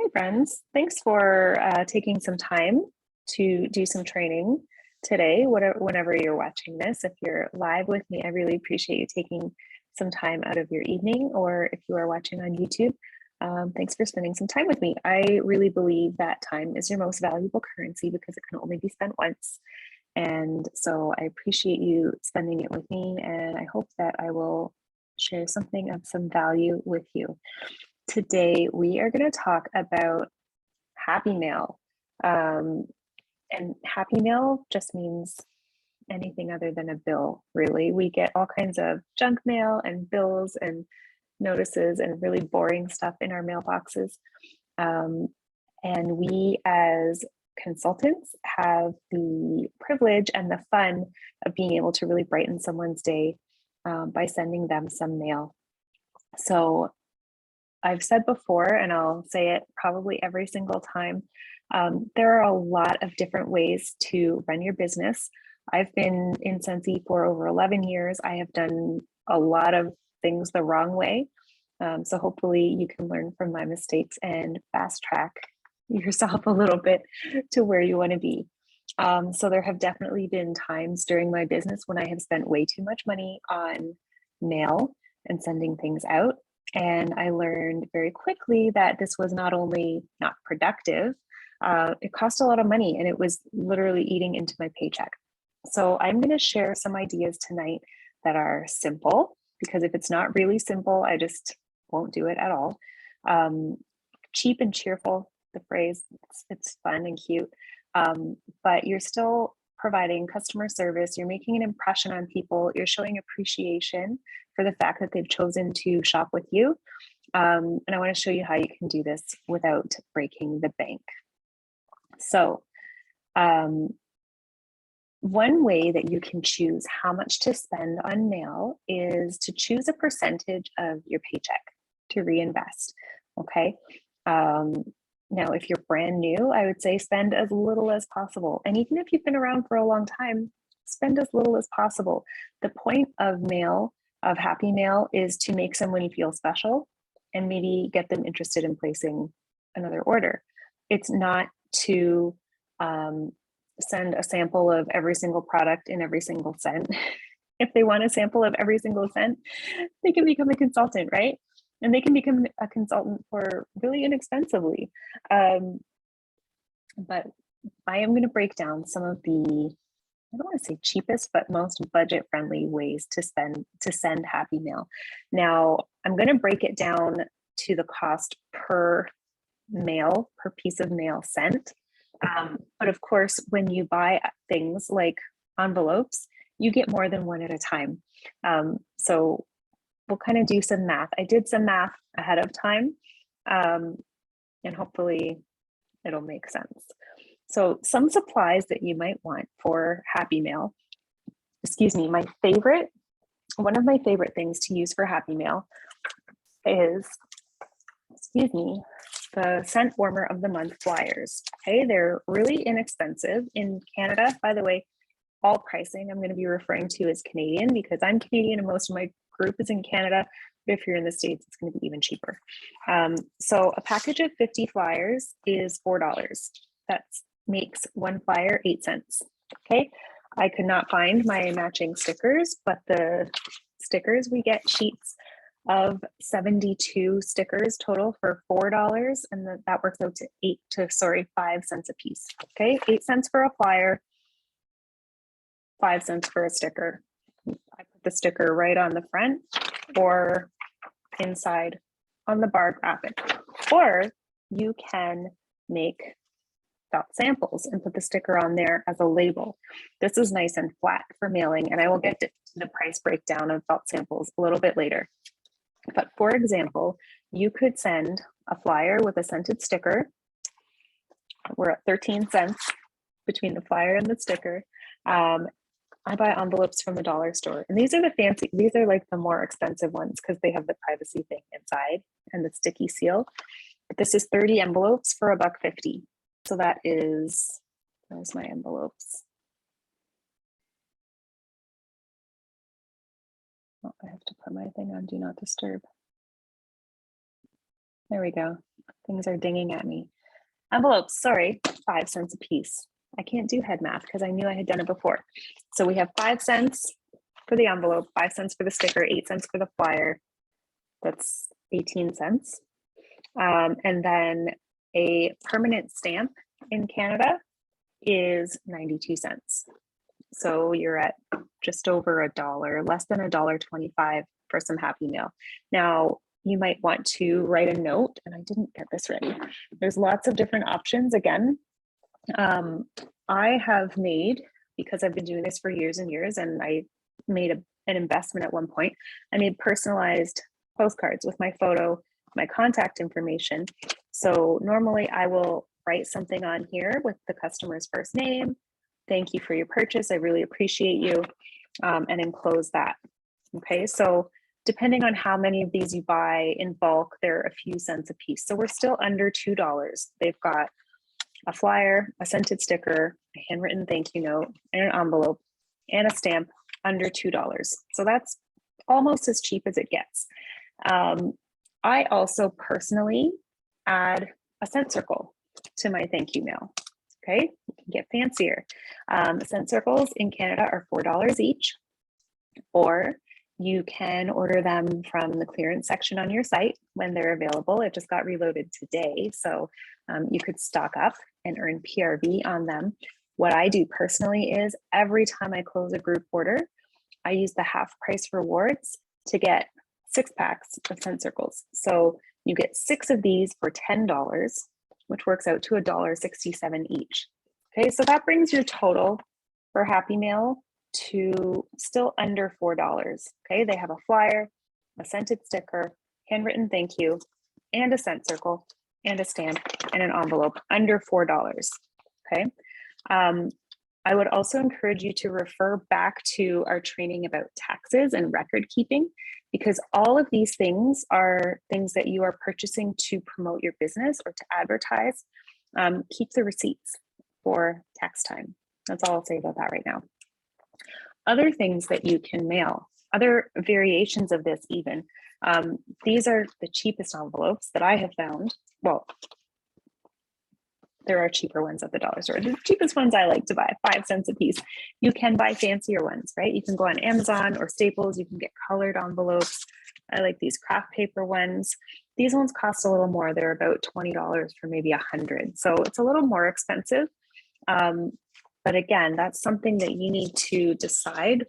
Hi, friends. Thanks for taking some time to do some training today, whenever you're watching this. If you're live with me, I really appreciate you taking some time out of your evening, or if you are watching on YouTube, thanks for spending some time with me. I really believe that time is your most valuable currency because it can only be spent once. And so I appreciate you spending it with me, and I hope that I will share something of some value with you. Today, we are going to talk about Happy Mail. And Happy Mail just means anything other than a bill, really. We get all kinds of junk mail and bills and notices and really boring stuff in our mailboxes. And we, as consultants, have the privilege and the fun of being able to really brighten someone's day by sending them some mail. So I've said before, and I'll say it probably every single time, there are a lot of different ways to run your business. I've been in Scentsy for over 11 years. I have done a lot of things the wrong way. So hopefully you can learn from my mistakes and fast track yourself a little bit to where you want to be. So there have definitely been times during my business when I have spent way too much money on mail and sending things out. And I learned very quickly that this was not only not productive, it cost a lot of money and it was literally eating into my paycheck. So I'm going to share some ideas tonight that are simple, because if it's not really simple, I just won't do it at all. Cheap and cheerful, the phrase, it's fun and cute, but you're still providing customer service, you're making an impression on people, you're showing appreciation for the fact that they've chosen to shop with you. And I want to show you how you can do this without breaking the bank. So one way that you can choose how much to spend on mail is to choose a percentage of your paycheck to reinvest. Okay. Now, if you're brand new, I would say spend as little as possible. And even if you've been around for a long time, spend as little as possible. The point of mail, of Happy Mail, is to make someone feel special and maybe get them interested in placing another order. It's not to send a sample of every single product in every single scent. If they want a sample of every single scent, they can become a consultant, right? And they can become a consultant for really inexpensively. But I am going to break down some of the, I don't want to say cheapest, but most budget-friendly ways to send Happy Mail. Now, I'm going to break it down to the cost per mail, per piece of mail sent. But of course, when you buy things like envelopes, you get more than one at a time. So we'll kind of do some math. I did some math ahead of time, and hopefully it'll make sense. So some supplies that you might want for Happy Mail, one of my favorite things to use for Happy Mail is, the Scent Warmer of the Month flyers. Okay, they're really inexpensive in Canada. By the way, all pricing I'm going to be referring to is Canadian because I'm Canadian and most of my group is in Canada. But if you're in the States, it's going to be even cheaper. So a package of 50 flyers is $4. That makes one flyer 8 cents. Okay, I could not find my matching stickers, but the stickers, we get sheets of 72 stickers total for $4, and that works out to 5 cents a piece. Okay, 8 cents for a flyer, 5 cents for a sticker. I put the sticker right on the front or inside on the bar graphic, or you can make felt samples and put the sticker on there as a label. This is nice and flat for mailing, and I will get to the price breakdown of felt samples a little bit later. But for example, you could send a flyer with a scented sticker. We're at 13 cents between the flyer and the sticker. I buy envelopes from the dollar store, and these are like the more expensive ones because they have the privacy thing inside and the sticky seal. But this is 30 envelopes for $1.50. So that is, there's my envelopes. Oh, I have to put my thing on Do Not Disturb. There we go. Things are dinging at me. Envelopes, sorry, 5 cents a piece. I can't do head math because I knew I had done it before. So we have 5 cents for the envelope, 5 cents for the sticker, 8 cents for the flyer. That's 18 cents. And then a permanent stamp in Canada is 92 cents. So you're at just over $1, less than $1.25 for some Happy Mail. Now, you might want to write a note, and I didn't get this ready. There's lots of different options. Again, I have made, because I've been doing this for years and years, and I made an investment at one point, I made personalized postcards with my photo, my contact information. So normally I will write something on here with the customer's first name. Thank you for your purchase. I really appreciate you, and enclose that. Okay, so depending on how many of these you buy in bulk, they're a few cents a piece. So we're still under $2. They've got a flyer, a scented sticker, a handwritten thank you note, and an envelope, and a stamp under $2. So that's almost as cheap as it gets. I also personally add a scent circle to my thank you mail. Okay, you can get fancier. Scent circles in Canada are $4 each, or you can order them from the clearance section on your site when they're available. It just got reloaded today, so you could stock up and earn PRV on them. What I do personally is every time I close a group order, I use the half price rewards to get 6 packs of scent circles. So you get 6 of these for $10, which works out to $1.67 each. Okay, so that brings your total for Happy Mail to still under $4. Okay, they have a flyer, a scented sticker, handwritten thank you, and a scent circle, and a stamp, and an envelope under $4. Okay. I would also encourage you to refer back to our training about taxes and record keeping, because all of these things are things that you are purchasing to promote your business or to advertise. Keep the receipts for tax time. That's all I'll say about that right now. Other things that you can mail, other variations of this even, these are the cheapest envelopes that I have found. Well, there are cheaper ones at the dollar store. The cheapest ones I like to buy, 5 cents a piece. You can buy fancier ones, right? You can go on Amazon or Staples. You can get colored envelopes. I like these craft paper ones. These ones cost a little more. They're about $20 for maybe 100. So it's a little more expensive. But again, that's something that you need to decide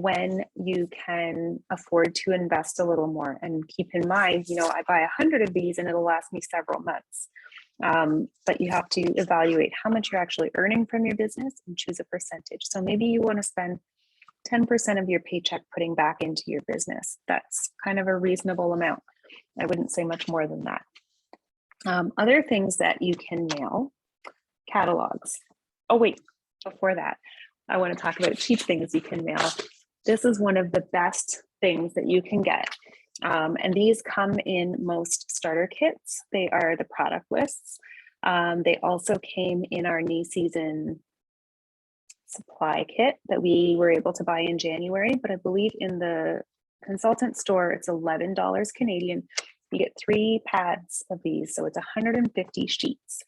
when you can afford to invest a little more. And keep in mind, you know, I buy 100 of these and it'll last me several months. But you have to evaluate how much you're actually earning from your business and choose a percentage. So maybe you want to spend 10% of your paycheck putting back into your business. That's kind of a reasonable amount. I wouldn't say much more than that. Other things that you can mail, catalogs. Oh, wait, before that, I want to talk about cheap things you can mail. This is one of the best things that you can get. And these come in most starter kits. They are the product lists. They also came in our knee season supply kit that we were able to buy in January, but I believe in the consultant store, it's $11 Canadian. You get 3 pads of these, so it's 150 sheets.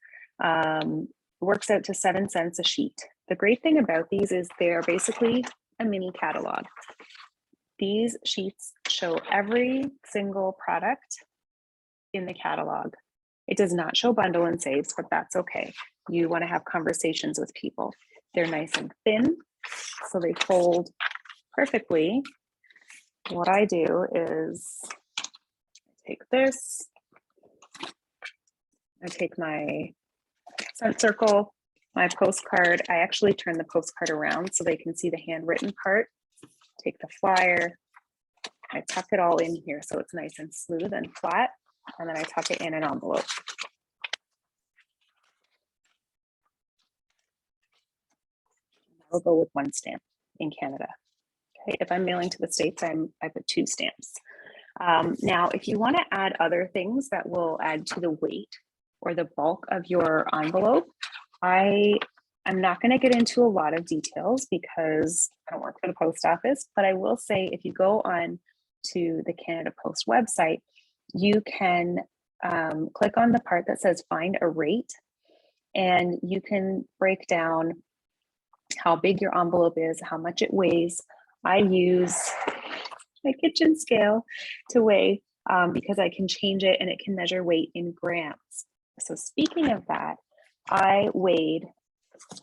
Works out to 7 cents a sheet. The great thing about these is they're basically a mini catalog. These sheets show every single product in the catalog. It does not show bundle and saves, but that's okay. You want to have conversations with people. They're nice and thin, so they fold perfectly. What I do is take this, I take my scent circle, my postcard. I actually turn the postcard around so they can see the handwritten part. Take the flyer, I tuck it all in here so it's nice and smooth and flat, and then I tuck it in an envelope. I'll go with 1 stamp in Canada. Okay, if I'm mailing to the States, I put 2 stamps. Now, if you want to add other things that will add to the weight or the bulk of your envelope, I'm not going to get into a lot of details because I don't work for the post office, but I will say if you go on to the Canada Post website, you can click on the part that says find a rate, and you can break down how big your envelope is, how much it weighs. I use my kitchen scale to weigh because I can change it and it can measure weight in grams. So speaking of that, I weighed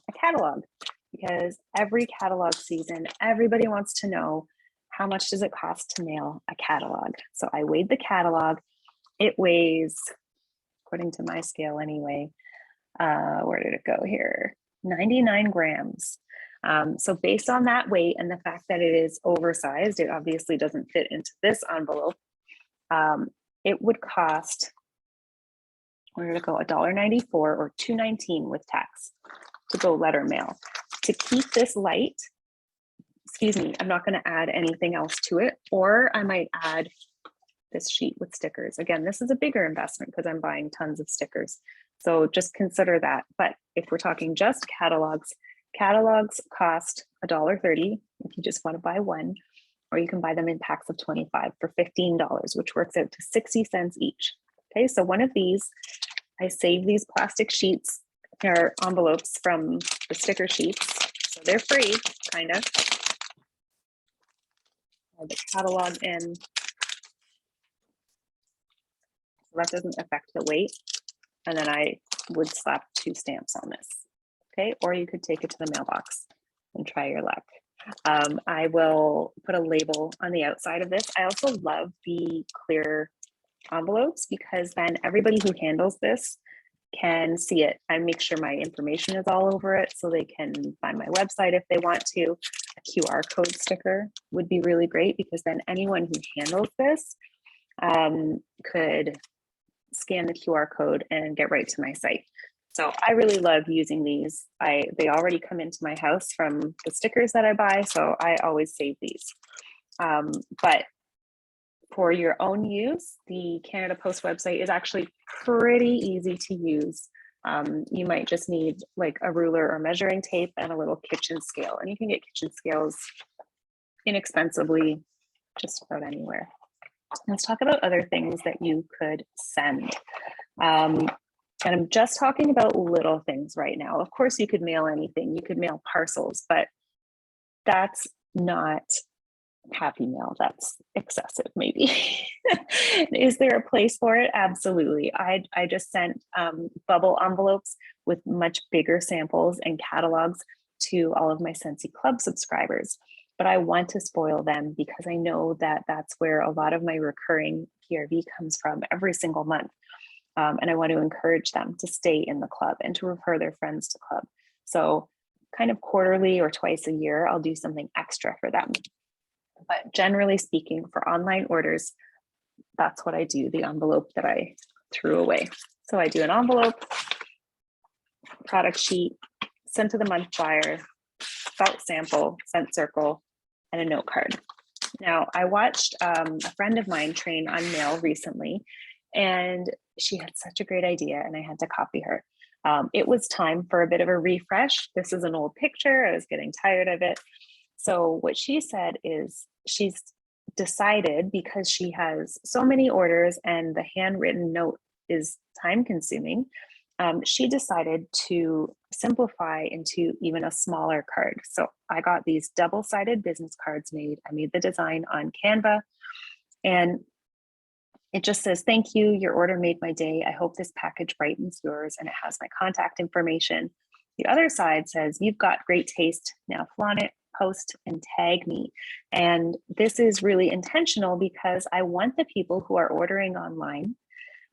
a catalog because every catalog season, everybody wants to know how much does it cost to mail a catalog. So I weighed the catalog. It weighs, according to my scale anyway, where did it go here? 99 grams. So based on that weight and the fact that it is oversized, it obviously doesn't fit into this envelope. It would cost, where did it go? $1.94 or $2.19 with tax to go letter mail. To keep this light, excuse me, I'm not going to add anything else to it, or I might add this sheet with stickers. Again, this is a bigger investment because I'm buying tons of stickers. So just consider that. But if we're talking just catalogs, catalogs cost $1.30 if you just want to buy one, or you can buy them in packs of 25 for $15, which works out to 60 cents each. Okay, so one of these, I save these plastic sheets or envelopes from the sticker sheets. So they're free, kind of. The catalog in. So that doesn't affect the weight. And then I would slap 2 stamps on this. Okay, or you could take it to the mailbox and try your luck. I will put a label on the outside of this. I also love the clear envelopes because then everybody who handles this can see it and make sure my information is all over it so they can find my website if they want to. A QR code sticker would be really great because then anyone who handles this could scan the QR code and get right to my site. So I really love using these. They already come into my house from the stickers that I buy, so I always save these. But for your own use, the Canada Post website is actually pretty easy to use. You might just need like a ruler or measuring tape and a little kitchen scale, and you can get kitchen scales inexpensively just about anywhere. Let's talk about other things that you could send. And I'm just talking about little things right now. Of course, you could mail anything. You could mail parcels, but that's not happy mail. That's excessive, maybe. Is there a place for it? Absolutely. I just sent bubble envelopes with much bigger samples and catalogs to all of my Scentsy Club subscribers. But I want to spoil them because I know that that's where a lot of my recurring PRV comes from every single month. And I want to encourage them to stay in the club and to refer their friends to club. So kind of quarterly or twice a year, I'll do something extra for them. But generally speaking, for online orders, that's what I do, the envelope that I threw away. So I do an envelope, product sheet, sent to the month flyer, felt sample, scent circle, and a note card. Now, I watched a friend of mine train on mail recently, and she had such a great idea, and I had to copy her. It was time for a bit of a refresh. This is an old picture. I was getting tired of it. So what she said is she's decided, because she has so many orders and the handwritten note is time consuming, she decided to simplify into even a smaller card. So I got these double-sided business cards made. I made the design on Canva, and it just says, "Thank you, your order made my day. I hope this package brightens yours," and it has my contact information. The other side says, "You've got great taste. Now flaunt it, post, and tag me." And this is really intentional because I want the people who are ordering online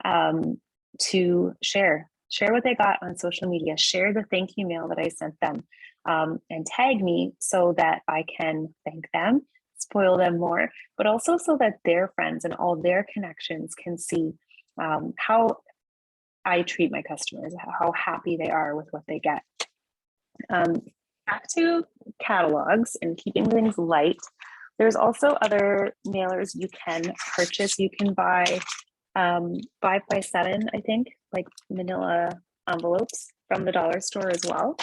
to share what they got on social media, share the thank you mail that I sent them, and tag me so that I can thank them, spoil them more, but also so that their friends and all their connections can see how I treat my customers, how happy they are with what they get. Back to catalogs and keeping things light. There's also other mailers you can purchase. You can buy 5x7, I think, like manila envelopes from the dollar store as well.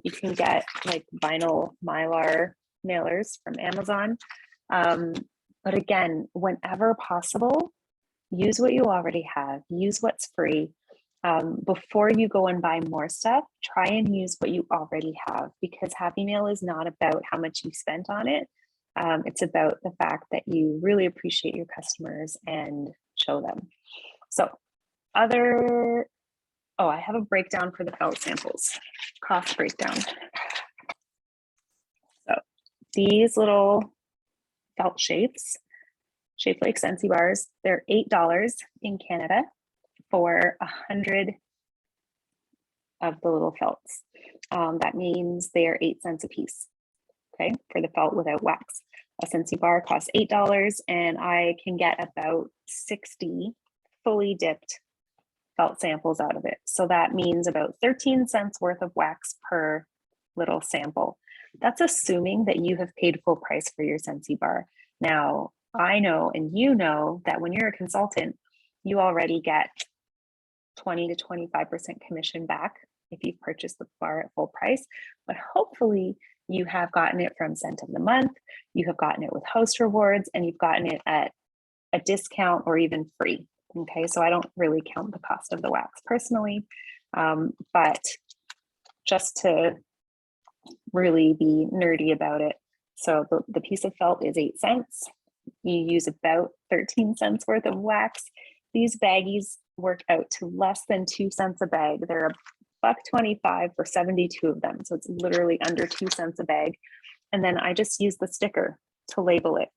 You can get like vinyl mylar mailers from Amazon. But again, whenever possible, use what you already have, use what's free. Before you go and buy more stuff, try and use what you already have, because Happy Mail is not about how much you spent on it. It's about the fact that you really appreciate your customers and show them. So I have a breakdown for the felt samples, cost breakdown. So these little felt shapes, shaped like Scentsy bars, they're $8 in Canada for 100 of the little felts. That means they are 8 cents a piece, okay, for the felt without wax. A Scentsy bar costs $8, and I can get about 60 fully dipped felt samples out of it. So that means about 13 cents worth of wax per little sample. That's assuming that you have paid full price for your Scentsy bar. Now, I know, and you know, that when you're a consultant, you already get 20 to 25% commission back if you've purchased the bar at full price, but hopefully you have gotten it from Scent of the Month, you have gotten it with host rewards, and you've gotten it at a discount or even free. Okay, so I don't really count the cost of the wax personally, but just to really be nerdy about it. So the piece of felt is 8 cents. You use about 13 cents worth of wax. These baggies work out to less than 2 cents a bag. They're $1.25 for 72 of them. So it's literally under 2 cents a bag. And then I just use the sticker to label it.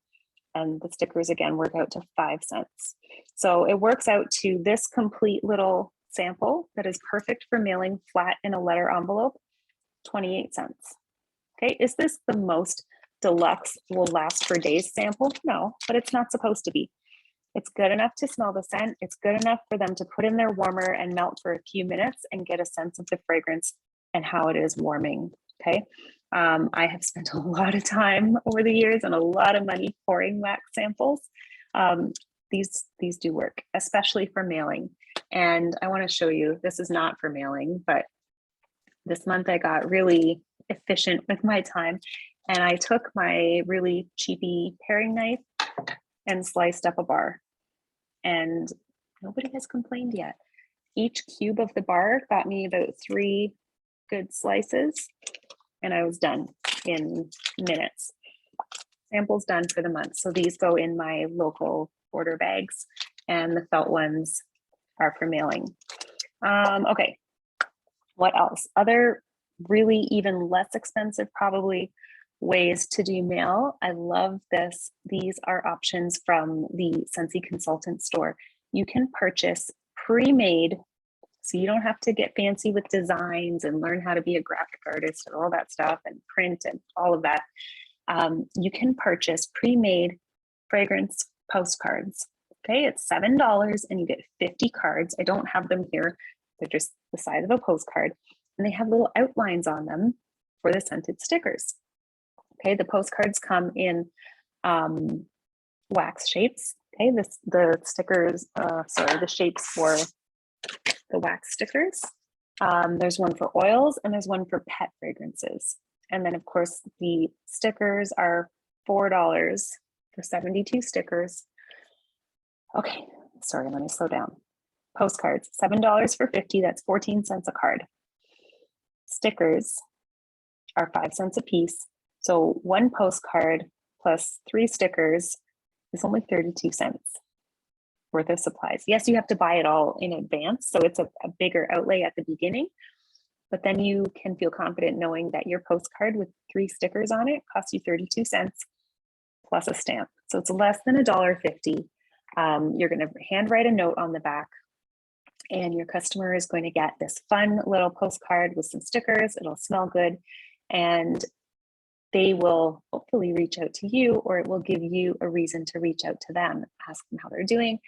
And the stickers again work out to 5 cents. So it works out to this complete little sample that is perfect for mailing flat in a letter envelope, 28 cents. Okay, is this the most deluxe will last for days sample? No, but it's not supposed to be. It's good enough to smell the scent. It's good enough for them to put in their warmer and melt for a few minutes and get a sense of the fragrance and how it is warming. Okay. I have spent a lot of time over the years and a lot of money pouring wax samples. These do work, especially for mailing. And I want to show you, this is not for mailing, but this month I got really efficient with my time. And I took my really cheapy paring knife and sliced up a bar. And nobody has complained yet. Each cube of the bar got me about 3 good slices, and I was done in minutes. Samples done for the month. So these go in my local order bags, and the felt ones are for mailing. Okay, what else? Other really even less expensive probably ways to do mail. I love this. These are options from the Scentsy Consultant store. You can purchase pre-made, so you don't have to get fancy with designs and learn how to be a graphic artist and all that stuff and print and all of that. You can purchase pre-made fragrance postcards. Okay, it's $7 and you get 50 cards. I don't have them here. They're just the size of a postcard, and they have little outlines on them for the scented stickers. Okay, the postcards come in wax shapes. Okay, the stickers, the shapes for the wax stickers. There's one for oils and there's one for pet fragrances. And then of course the stickers are $4 for 72 stickers. Okay, sorry, let me slow down. Postcards, $7 for 50, that's 14 cents a card. Stickers are 5 cents a piece. So 1 postcard plus 3 stickers is only 32 cents worth of supplies. Yes, you have to buy it all in advance, so it's a bigger outlay at the beginning, but then you can feel confident knowing that your postcard with 3 stickers on it costs you 32 cents plus a stamp. So it's less than $1.50. You're going to handwrite a note on the back, and your customer is going to get this fun little postcard with some stickers. It'll smell good, and they will hopefully reach out to you, or it will give you a reason to reach out to them, ask them how they're doing,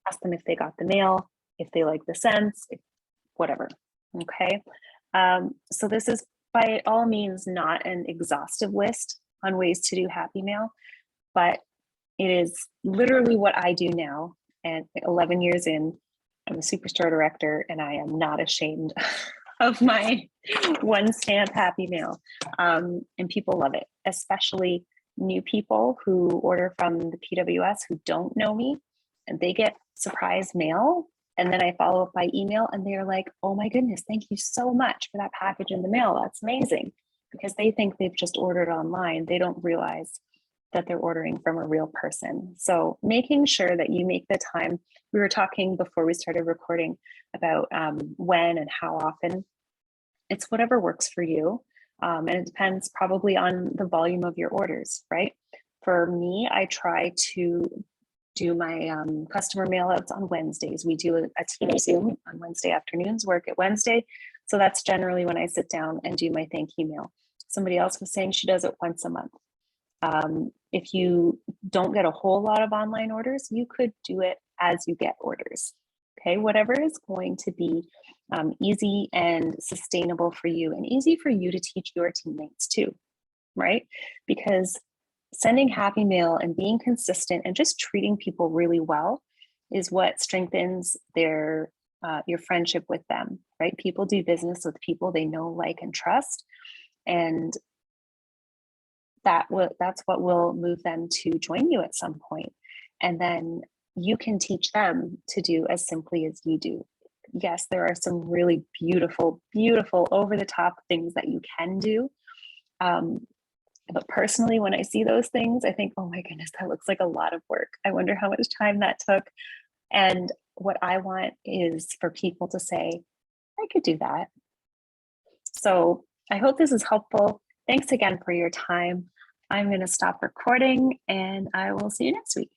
ask them if they got the mail, if they like the scents, whatever. Okay. So this is by all means not an exhaustive list on ways to do Happy Mail, but it is literally what I do now. And 11 years in, I'm a superstore director, and I am not ashamed of my 1 stamp Happy Mail. And people love it, especially new people who order from the PWS who don't know me. and they get surprise mail. And then I follow up by email and they're like, oh my goodness, thank you so much for that package in the mail. That's amazing. Because they think they've just ordered online. They don't realize that they're ordering from a real person. So making sure that you make the time. We were talking before we started recording about when and how often. It's whatever works for you. And it depends probably on the volume of your orders, right? For me, I try to do my customer mailouts on Wednesdays. We do a team Zoom on Wednesday afternoons, work at Wednesday. So that's generally when I sit down and do my thank you mail. Somebody else was saying she does it once a month. If you don't get a whole lot of online orders, you could do it as you get orders. Okay, whatever is going to be easy and sustainable for you and easy for you to teach your teammates too, right? Because sending happy mail and being consistent and just treating people really well is what strengthens their your friendship with them, right? People do business with people they know, like, and trust, and that's what will move them to join you at some point. And then you can teach them to do as simply as you do. Yes, there are some really beautiful, beautiful over the top things that you can do. But personally, when I see those things, I think, oh my goodness, that looks like a lot of work. I wonder how much time that took. And what I want is for people to say, I could do that. So I hope this is helpful. Thanks again for your time. I'm going to stop recording and I will see you next week.